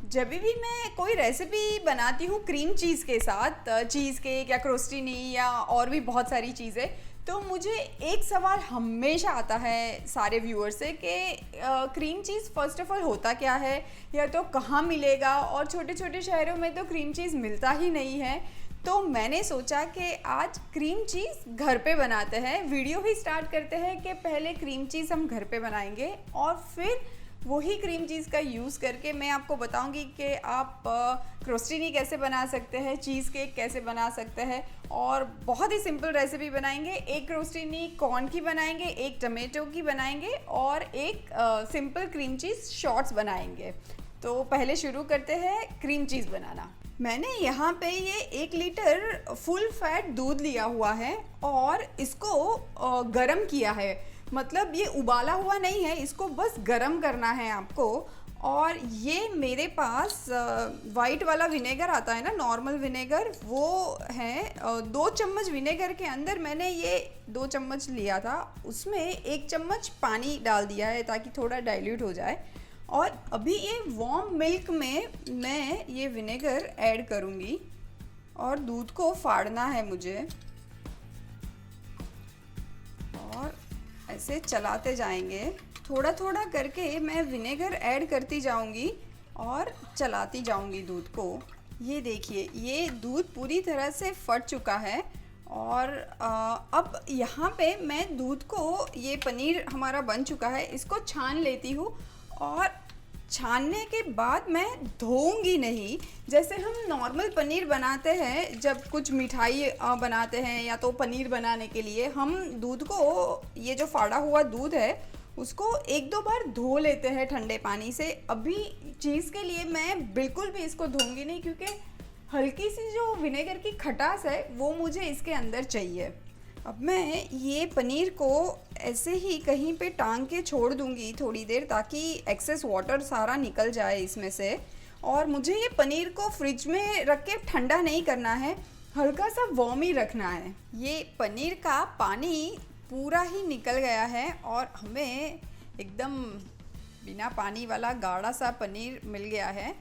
जब भी मैं कोई रेसिपी बनाती हूँ क्रीम चीज़ के साथ, चीज़ केक या क्रोस्टिनी या और भी बहुत सारी चीज़ें, तो मुझे एक सवाल हमेशा आता है सारे व्यूअर से कि cream cheese first of all होता क्या है, या तो कहाँ मिलेगा, और छोटे छोटे शहरों में तो क्रीम चीज़ मिलता ही नहीं है। तो मैंने सोचा कि आज क्रीम चीज़ घर पे बनाते हैं। वीडियो ही स्टार्ट करते हैं कि पहले क्रीम चीज़ हम घर पे बनाएंगे और फिर वही क्रीम चीज़ का यूज़ करके मैं आपको बताऊंगी कि आप क्रोस्टिनी कैसे बना सकते हैं, चीज़ केक कैसे बना सकते हैं, और बहुत ही सिंपल रेसिपी बनाएंगे। एक क्रोस्टिनी कॉर्न की बनाएंगे, एक टमेटो की बनाएंगे और एक सिंपल क्रीम चीज़ शॉर्ट्स बनाएंगे। तो पहले शुरू करते हैं क्रीम चीज़ बनाना। मैंने यहाँ पे ये 1 लीटर फुल फैट दूध लिया हुआ है और इसको गरम किया है। मतलब ये उबाला हुआ नहीं है, इसको बस गरम करना है आपको। और ये मेरे पास वाइट वाला विनेगर आता है ना, नॉर्मल विनेगर, वो है। 2 चम्मच विनेगर के अंदर मैंने ये 2 चम्मच लिया था, उसमें 1 चम्मच पानी डाल दिया है ताकि थोड़ा डाइल्यूट हो जाए। और अभी ये वार्म मिल्क में मैं ये विनेगर ऐड करूँगी और दूध को फाड़ना है मुझे, और ऐसे चलाते जाएंगे। थोड़ा थोड़ा करके मैं विनेगर ऐड करती जाऊंगी और चलाती जाऊंगी दूध को। ये देखिए, ये दूध पूरी तरह से फट चुका है। और अब यहाँ पे मैं दूध को, ये पनीर हमारा बन चुका है, इसको छान लेती हूँ। और छानने के बाद मैं धोऊंगी नहीं। जैसे हम नॉर्मल पनीर बनाते हैं, जब कुछ मिठाई बनाते हैं या तो पनीर बनाने के लिए, हम दूध को, ये जो फाड़ा हुआ दूध है, उसको 1-2 बार धो लेते हैं ठंडे पानी से। अभी चीज़ के लिए मैं बिल्कुल भी इसको धोऊंगी नहीं, क्योंकि हल्की सी जो विनेगर की खटास है वो मुझे इसके अंदर चाहिए। अब मैं ये पनीर को ऐसे ही कहीं पे टांग के छोड़ दूंगी थोड़ी देर, ताकि एक्सेस वाटर सारा निकल जाए इसमें से। और मुझे ये पनीर को फ्रिज में रख के ठंडा नहीं करना है, हल्का सा वार्म ही रखना है। ये पनीर का पानी पूरा ही निकल गया है और हमें एकदम बिना पानी वाला गाढ़ा सा पनीर मिल गया है।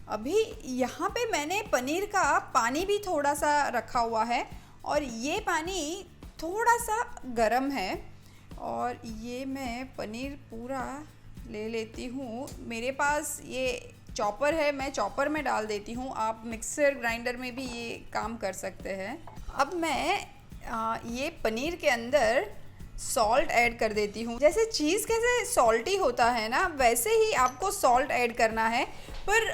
अभी यहाँ पे मैंने पनीर का पानी भी थोड़ा सा रखा हुआ है और ये पानी थोड़ा सा गरम है। और ये मैं पनीर पूरा ले लेती हूँ। मेरे पास ये चॉपर है, मैं चॉपर में डाल देती हूँ। आप मिक्सर ग्राइंडर में भी ये काम कर सकते हैं। अब मैं ये पनीर के अंदर सॉल्ट ऐड कर देती हूँ। जैसे चीज़ कैसे सॉल्टी होता है ना, वैसे ही आपको सॉल्ट ऐड करना है। पर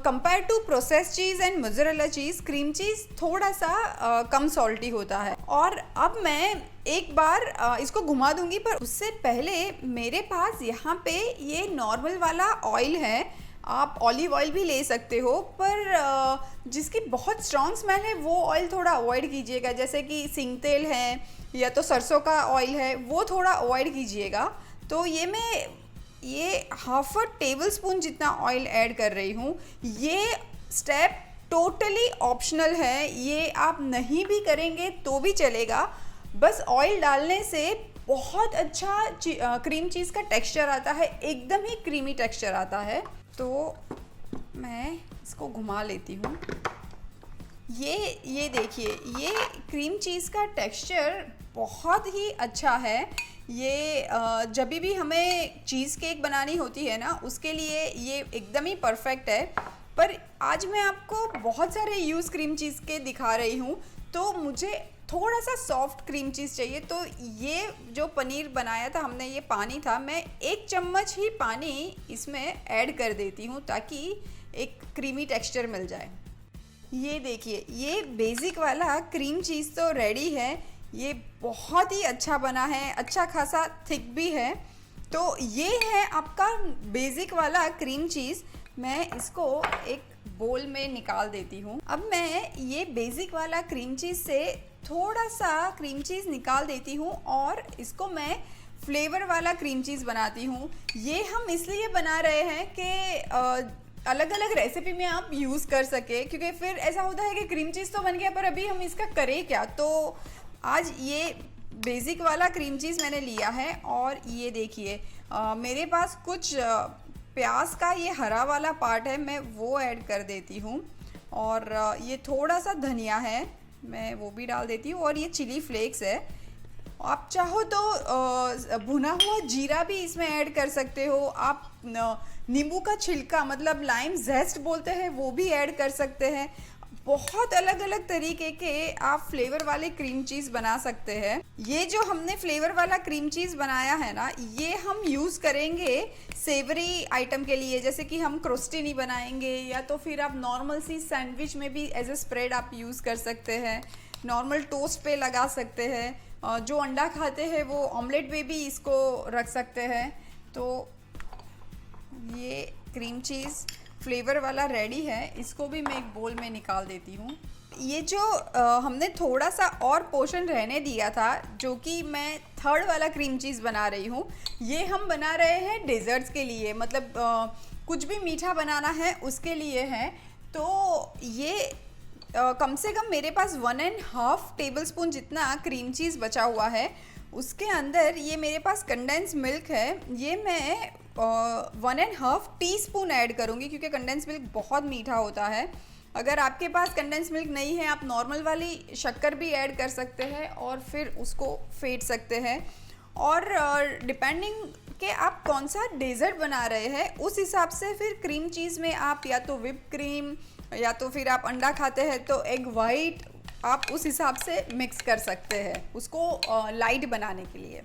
compare to process cheese and mozzarella cheese, cream cheese थोड़ा सा कम सॉल्टी होता है। और अब मैं एक बार इसको घुमा दूंगी, पर उससे पहले मेरे पास यहाँ पे ये नॉर्मल वाला ऑयल है। आप ऑलिव ऑयल भी ले सकते हो, पर जिसकी बहुत स्ट्रॉन्ग स्मेल है वो ऑयल थोड़ा अवॉइड कीजिएगा। जैसे कि सिंग तेल है या तो सरसों का ऑयल है, वो थोड़ा अवॉइड कीजिएगा। तो ये मैं ½ टेबल स्पून जितना ऑयल ऐड कर रही हूँ। ये स्टेप टोटली ऑप्शनल है, ये आप नहीं भी करेंगे तो भी चलेगा। बस ऑयल डालने से बहुत अच्छा क्रीम चीज़ का टेक्सचर आता है, एकदम ही क्रीमी टेक्सचर आता है। तो मैं इसको घुमा लेती हूँ। ये देखिए, ये क्रीम चीज़ का टेक्सचर बहुत ही अच्छा है। ये जब भी हमें चीज़ केक बनानी होती है ना, उसके लिए ये एकदम ही परफेक्ट है। पर आज मैं आपको बहुत सारे यूज़ क्रीम चीज़ के दिखा रही हूँ, तो मुझे थोड़ा सा सॉफ्ट क्रीम चीज़ चाहिए। तो ये जो पनीर बनाया था हमने, ये पानी था, मैं 1 चम्मच ही पानी इसमें ऐड कर देती हूँ ताकि एक क्रीमी टेक्सचर मिल जाए। ये देखिए, ये बेसिक वाला क्रीम चीज़ तो रेडी है। ये बहुत ही अच्छा बना है, अच्छा खासा थिक भी है। तो ये है आपका बेसिक वाला क्रीम चीज़। मैं इसको एक बोल में निकाल देती हूँ। अब मैं ये बेसिक वाला क्रीम चीज़ से थोड़ा सा क्रीम चीज़ निकाल देती हूँ और इसको मैं फ्लेवर वाला क्रीम चीज़ बनाती हूँ। ये हम इसलिए बना रहे हैं कि अलग अलग रेसिपी में आप यूज़ कर सके, क्योंकि फिर ऐसा होता है कि क्रीम चीज़ तो बन गया पर अभी हम इसका करें क्या। तो आज ये बेसिक वाला क्रीम चीज़ मैंने लिया है। और ये देखिए, मेरे पास कुछ प्याज का ये हरा वाला पार्ट है मैं वो ऐड कर देती हूँ, और ये थोड़ा सा धनिया है मैं वो भी डाल देती हूँ, और ये चिली फ्लेक्स है। आप चाहो तो भुना हुआ जीरा भी इसमें ऐड कर सकते हो। आप नींबू का छिलका मतलब लाइम जेस्ट बोलते हैं वो भी ऐड कर सकते हैं। बहुत अलग अलग तरीके के आप फ्लेवर वाले क्रीम चीज़ बना सकते हैं। ये जो हमने फ्लेवर वाला क्रीम चीज़ बनाया है ना, ये हम यूज़ करेंगे सेवरी आइटम के लिए, जैसे कि हम क्रोस्टिनी बनाएंगे, या तो फिर आप नॉर्मल सी सैंडविच में भी एज ए स्प्रेड आप यूज़ कर सकते हैं, नॉर्मल टोस्ट पे लगा सकते हैं। जो अंडा खाते हैं वो ऑमलेट पे भी इसको रख सकते हैं। तो ये क्रीम चीज़ फ्लेवर वाला रेडी है, इसको भी मैं एक बोल में निकाल देती हूँ। ये जो हमने थोड़ा सा और पोर्शन रहने दिया था, जो कि मैं थर्ड वाला क्रीम चीज़ बना रही हूँ, ये हम बना रहे हैं डेजर्ट्स के लिए, मतलब कुछ भी मीठा बनाना है उसके लिए है। तो ये कम से कम मेरे पास 1.5 टेबलस्पून जितना क्रीम चीज़ बचा हुआ है। उसके अंदर ये मेरे पास कंडेंस मिल्क है, ये मैं 1.5 टीस्पून ऐड करूँगी, क्योंकि कंडेंस मिल्क बहुत मीठा होता है। अगर आपके पास कंडेंस मिल्क नहीं है, आप नॉर्मल वाली शक्कर भी ऐड कर सकते हैं और फिर उसको फेंट सकते हैं। और डिपेंडिंग कि आप कौन सा डेजर्ट बना रहे हैं उस हिसाब से फिर क्रीम चीज़ में आप या तो व्हिप क्रीम, या तो फिर आप अंडा खाते हैं तो एग वाइट, आप उस हिसाब से मिक्स कर सकते हैं उसको लाइट बनाने के लिए।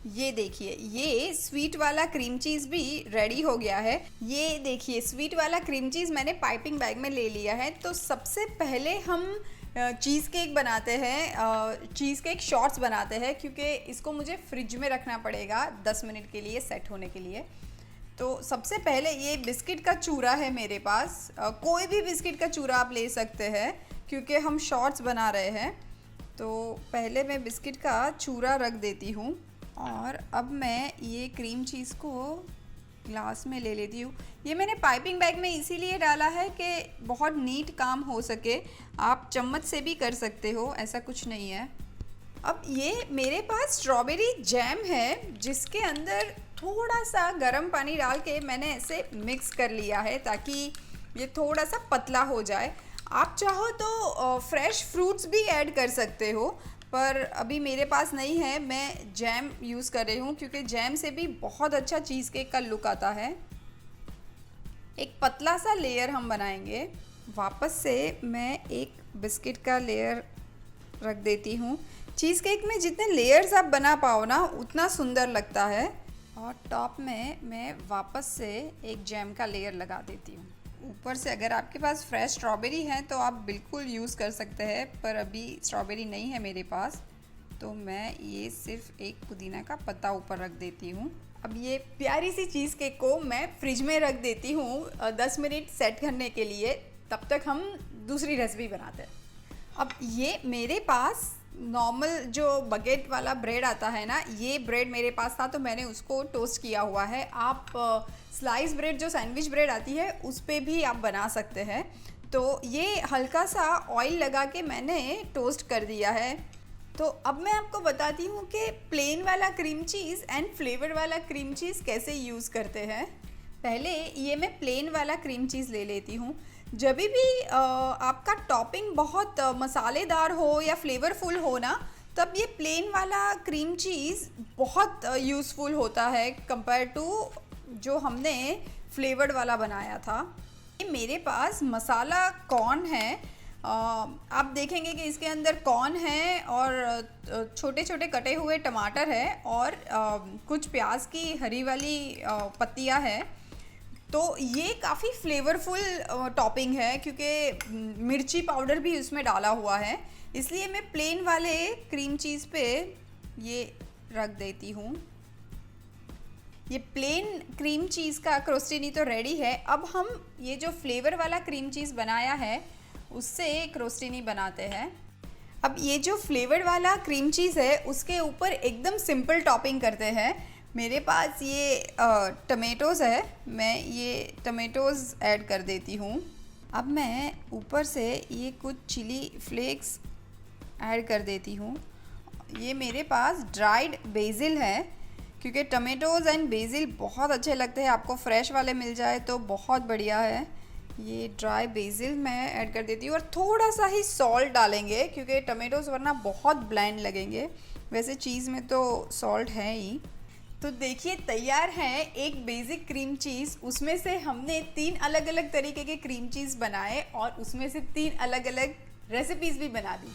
ये देखिए, ये स्वीट वाला क्रीम चीज़ भी रेडी हो गया है। ये देखिए, स्वीट वाला क्रीम चीज़ मैंने पाइपिंग बैग में ले लिया है। तो सबसे पहले हम चीज़ केक बनाते हैं, चीज़ केक शॉर्ट्स बनाते हैं, क्योंकि इसको मुझे फ्रिज में रखना पड़ेगा 10 मिनट के लिए सेट होने के लिए। तो सबसे पहले ये बिस्किट का चूरा है मेरे पास, कोई भी बिस्किट का चूरा आप ले सकते हैं क्योंकि हम शॉर्ट्स बना रहे हैं। तो पहले मैं बिस्किट का चूरा रख देती हूँ, और अब मैं ये क्रीम चीज़ को ग्लास में ले लेती हूँ। ये मैंने पाइपिंग बैग में इसीलिए डाला है कि बहुत नीट काम हो सके। आप चम्मच से भी कर सकते हो, ऐसा कुछ नहीं है। अब ये मेरे पास स्ट्रॉबेरी जैम है, जिसके अंदर थोड़ा सा गर्म पानी डाल के मैंने ऐसे मिक्स कर लिया है ताकि ये थोड़ा सा पतला हो जाए। आप चाहो तो फ्रेश फ्रूट्स भी ऐड कर सकते हो, पर अभी मेरे पास नहीं है, मैं जैम यूज़ कर रही हूँ क्योंकि जैम से भी बहुत अच्छा चीज़ केक का लुक आता है। एक पतला सा लेयर हम बनाएंगे। वापस से मैं एक बिस्किट का लेयर रख देती हूँ। चीज़ केक में जितने लेयर्स आप बना पाओ ना, उतना सुंदर लगता है। और टॉप में मैं वापस से एक जैम का लेयर लगा देती हूँ। ऊपर से अगर आपके पास फ्रेश स्ट्रॉबेरी है तो आप बिल्कुल यूज़ कर सकते हैं, पर अभी स्ट्रॉबेरी नहीं है मेरे पास, तो मैं ये सिर्फ एक पुदीना का पत्ता ऊपर रख देती हूँ। अब ये प्यारी सी चीज़ केक को मैं फ्रिज में रख देती हूँ 10 मिनट सेट करने के लिए। तब तक हम दूसरी रेसिपी बनाते हैं। अब ये मेरे पास नॉर्मल जो बगेट वाला ब्रेड आता है ना, ये ब्रेड मेरे पास था तो मैंने उसको टोस्ट किया हुआ है। आप स्लाइस ब्रेड जो सैंडविच ब्रेड आती है उस पे भी आप बना सकते हैं। तो ये हल्का सा ऑयल लगा के मैंने टोस्ट कर दिया है। तो अब मैं आपको बताती हूँ कि प्लेन वाला क्रीम चीज़ एंड फ्लेवर वाला क्रीम चीज़ कैसे यूज़ करते हैं। पहले ये मैं प्लेन वाला क्रीम चीज़ ले लेती हूँ। जब भी आपका टॉपिंग बहुत मसालेदार हो या फ्लेवरफुल हो ना, तब ये प्लेन वाला क्रीम चीज़ बहुत यूज़फुल होता है कंपेयर टू जो हमने फ्लेवर्ड वाला बनाया था। ये मेरे पास मसाला कॉर्न है। आप देखेंगे कि इसके अंदर कॉर्न है और छोटे छोटे कटे हुए टमाटर है और कुछ प्याज की हरी वाली पत्तियां है। तो ये काफ़ी फ्लेवरफुल टॉपिंग है क्योंकि मिर्ची पाउडर भी उसमें डाला हुआ है, इसलिए मैं प्लेन वाले क्रीम चीज़ पे ये रख देती हूँ। ये प्लेन क्रीम चीज़ का क्रोस्टिनी तो रेडी है। अब हम ये जो फ्लेवर वाला क्रीम चीज़ बनाया है उससे क्रोस्टिनी बनाते हैं। अब ये जो फ्लेवर वाला क्रीम चीज़ है उसके ऊपर एकदम सिंपल टॉपिंग करते हैं। मेरे पास ये टमेटोज़ है, मैं ये टमेटोज़ ऐड कर देती हूँ। अब मैं ऊपर से ये कुछ चिली फ्लेक्स ऐड कर देती हूँ। ये मेरे पास ड्राइड बेसिल है, क्योंकि टमेटोज़ एंड बेसिल बहुत अच्छे लगते हैं, आपको फ्रेश वाले मिल जाए तो बहुत बढ़िया है। ये ड्राई बेसिल मैं ऐड कर देती हूँ और थोड़ा सा ही सॉल्ट डालेंगे क्योंकि टमेटोज़ वरना बहुत ब्लैंड लगेंगे। वैसे चीज़ में तो सॉल्ट है ही। तो देखिए तैयार है एक बेसिक क्रीम चीज़। उसमें से हमने 3 अलग अलग तरीके के क्रीम चीज़ बनाए और उसमें से 3 अलग अलग रेसिपीज़ भी बना दी।